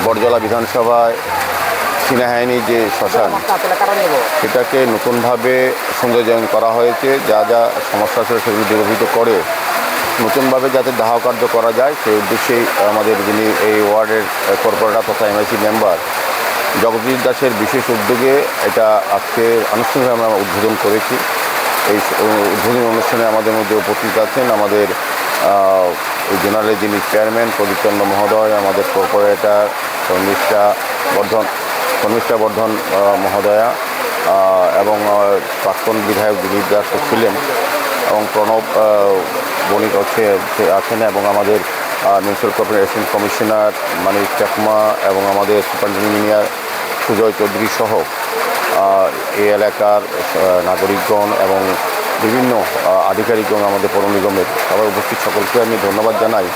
বড়জলা বিধানসভায় সেনাবাহিনী যে শ্মশান সেটাকে নতুনভাবে সৌন্দর্যায়ন করা হয়েছে। যা যা সমস্যা ছিল সেগুলি দূরীভূত করে নতুনভাবে যাতে দাহ কার্য করা যায় সেই উদ্দেশ্যেই আমাদের যিনি এই ওয়ার্ডের কর্পোরেটর তথা এমআইসি মেম্বার জগদীশ দাসের বিশেষ উদ্যোগে এটা আজকে আনুষ্ঠানিকভাবে আমরা উদ্বোধন করেছি। এই উদ্বোধনী অনুষ্ঠানে আমাদের মধ্যে উপস্থিত আছেন আমাদের এই জোনালের যিনি চেয়ারম্যান প্রদীপ চন্দ্র মহোদয়, আমাদের কর্পোরেটর শর্মিষ্ঠা বর্ধন মহোদয়া এবং প্রাক্তন বিধায়ক দিলীপ দাস ছিলেন এবং প্রণব বণিক আছেন এবং আমাদের মিউনিসিপ্যাল কর্পোরেশন অ্যাসিস্ট্যান্ট কমিশনার মানিক চাকমা এবং আমাদের সুপারিনটেন্ডেন্ট ইঞ্জিনিয়ার সুজয় চৌধুরী সহ এই এলাকার নাগরিকগণ এবং বিভিন্ন আধিকারিকগণ আমাদের পৌর নিগমের সবাই উপস্থিত সকলকে আমি ধন্যবাদ জানাই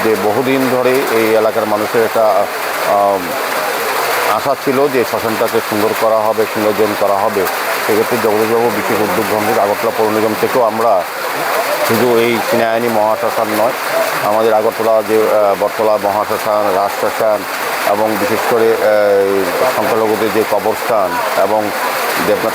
যে বহুদিন ধরে এই এলাকার মানুষের একটা আশা ছিল যে শ্মশানটাকে সুন্দর করা হবে, সৌন্দর্যায়ন করা হবে। সেক্ষেত্রে জগদীশবাবু বিশেষ উদ্যোগ গ্রহণ করে আগরতলা পৌর নিগম থেকেও আমরা শুধু এই সেনাবাহিনী মহাশ্মশান নয়, আমাদের আগরতলা যে বটতলা মহাশ্মশান, রাজশ্মশান এবং বিশেষ করে সংখ্যালঘুদের যে কবরস্থান এবং দেবনাথ